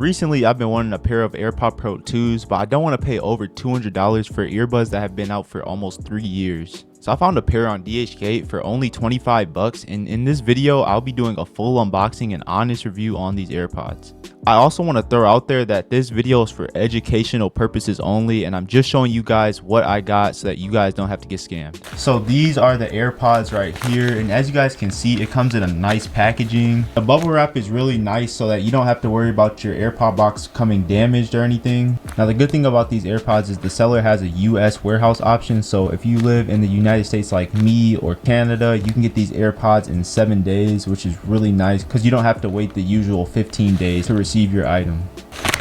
Recently, I've been wanting a pair of AirPod Pro 2s, but I don't want to pay over $200 for earbuds that have been out for almost 3 years. So I found a pair on DHGate for only 25 bucks, and in this video, I'll be doing a full unboxing and honest review on these AirPods. I also want to throw out there that this video is for educational purposes only, and I'm just showing you guys what I got so that you guys don't have to get scammed. So these are the AirPods right here, and as you guys can see, it comes in a nice packaging. The bubble wrap is really nice so that you don't have to worry about your AirPod box coming damaged or anything. Now the good thing about these AirPods is the seller has a US warehouse option, so if you live in the United States like me or Canada, you can get these AirPods in 7 days, which is really nice because you don't have to wait the usual 15 days to receive your item.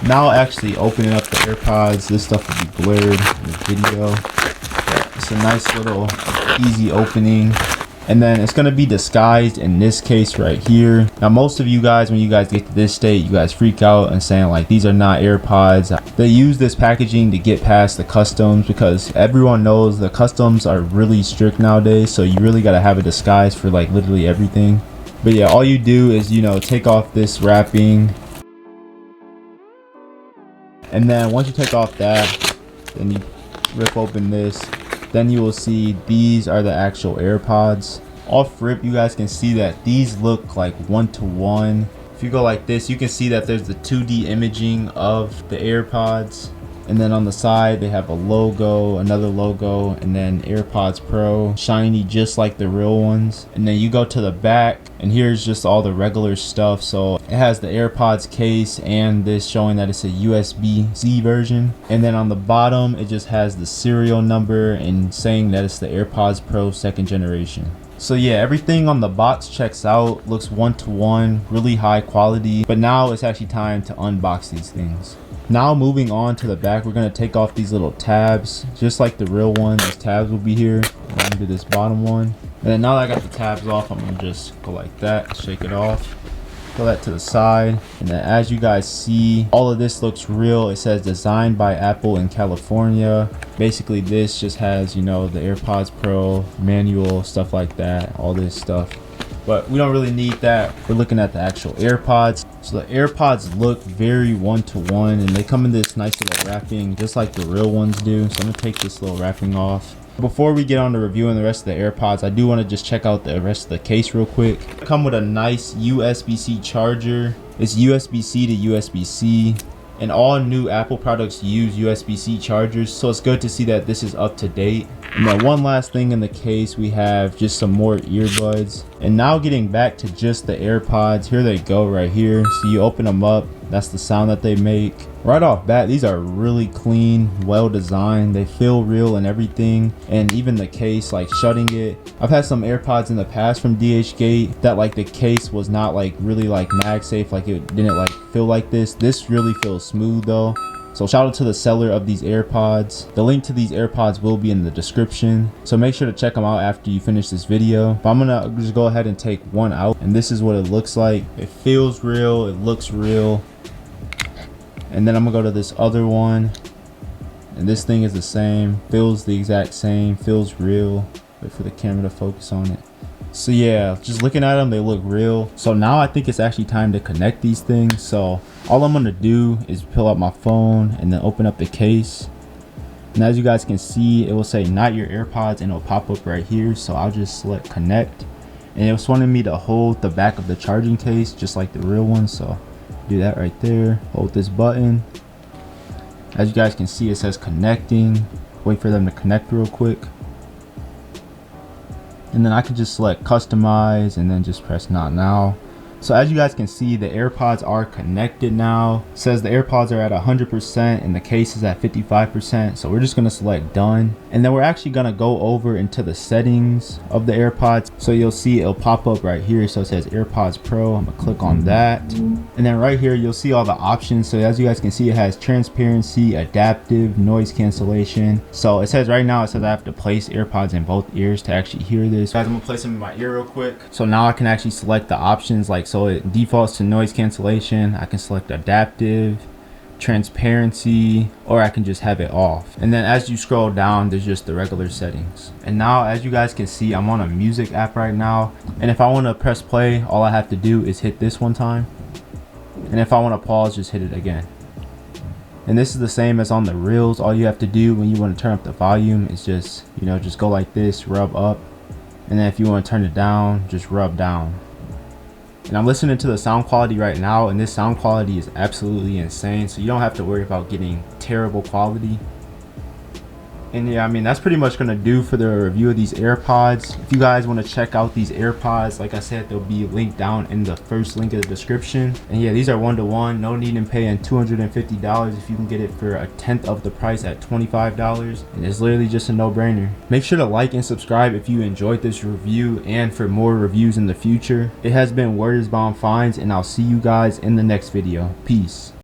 Now actually opening up the AirPods, this stuff will be blurred in the video. It's a nice little easy opening, and then it's going to be disguised in this case right here. Now most of you guys, when you guys get to this state, you guys freak out and saying like these are not AirPods. They use this packaging to get past the customs because everyone knows the customs are really strict nowadays, so you really got to have a disguise for like literally everything. But yeah, all you do is, you know, take off this wrapping, and then once you take off that, then you rip open this, then you will see these are the actual AirPods. Off rip, you guys can see that these look like one-to-one. If you go like this, you can see that there's the 2D imaging of the AirPods, and then on the side they have a logo, another logo, and then AirPods Pro, shiny just like the real ones. And then you go to the back, and here's just all the regular stuff. So it has the AirPods case and this showing that it's a USB-C version, and then on the bottom it just has the serial number and saying that it's the AirPods Pro 2nd generation. So yeah, everything on the box checks out, looks one-to-one, really high quality. But now it's actually time to unbox these things. Now moving on to the back, we're going to take off these little tabs just like the real ones. These tabs will be here. I'm going to do this bottom one, and then now that I got the tabs off, I'm going to just go like that, shake it off, throw that to the side. And then as you guys see, all of this looks real. It says designed by Apple in California. Basically this just has, you know, the AirPods Pro manual, stuff like that, all this stuff. But we don't really need that. We're looking at the actual AirPods. So the AirPods look very one-to-one, and they come in this nice little wrapping just like the real ones do. So I'm gonna take this little wrapping off. Before we get on to reviewing the rest of the AirPods, I do want to just check out the rest of the case real quick. They come with a nice USB-C charger. It's USB-C to USB-C, and all new Apple products use USB-C chargers, so it's good to see that this is up to date. And then one last thing in the case, we have just some more earbuds. And now getting back to just the AirPods, here they go right here. So you open them up, that's the sound that they make. Right off bat, these are really clean, well designed. They feel real and everything. And even the case, like shutting it. I've had some AirPods in the past from DHGate that like the case was not like really like MagSafe, like it didn't like feel like this. This really feels smooth though. So shout out to the seller of these AirPods. The link to these AirPods will be in the description, so make sure to check them out after you finish this video. But I'm gonna just go ahead and take one out, and this is what it looks like. It feels real, it looks real. And then I'm gonna go to this other one, and this thing is the same, feels the exact same, feels real. Wait for the camera to focus on it. So yeah, just looking at them, they look real. So now I think it's actually time to connect these things. So all I'm gonna do is pull out my phone and then open up the case. And as you guys can see, it will say not your AirPods, and it'll pop up right here. So I'll just select connect, and it was wanting me to hold the back of the charging case just like the real one. So do that right there, hold this button. As you guys can see, it says connecting. Wait for them to connect real quick. And then I can just select customize and then just press not now. So as you guys can see, the AirPods are connected now. It says the AirPods are at 100% and the case is at 55%. So we're just gonna select done. And then we're actually gonna go over into the settings of the AirPods. So you'll see it'll pop up right here. So it says AirPods Pro. I'm gonna click on that. And then right here, you'll see all the options. So as you guys can see, it has transparency, adaptive, noise cancellation. So it says right now, it says I have to place AirPods in both ears to actually hear this. Guys, I'm gonna place them in my ear real quick. So now I can actually select the options, like so it defaults to noise cancellation. I can select adaptive, transparency, or I can just have it off. And then as you scroll down, there's just the regular settings. And now as you guys can see, I'm on a music app right now, and if I want to press play, all I have to do is hit this one time, And if I want to pause, just hit it again. And this is the same as on the reels. All you have to do when you want to turn up the volume is just, you know, just go like this, rub up. And then if you want to turn it down, just rub down. And I'm listening to the sound quality right now, and this sound quality is absolutely insane. So you don't have to worry about getting terrible quality. And yeah, I mean, that's pretty much gonna do for the review of these AirPods. If you guys want to check out these AirPods, like I said, they'll be linked down in the first link of the description. And yeah, these are 1-to-1. No need in paying $250 if you can get it for a tenth of the price at $25. And it's literally just a no-brainer. Make sure to like and subscribe if you enjoyed this review and for more reviews in the future. It has been Word is Bound Finds, and I'll see you guys in the next video. Peace.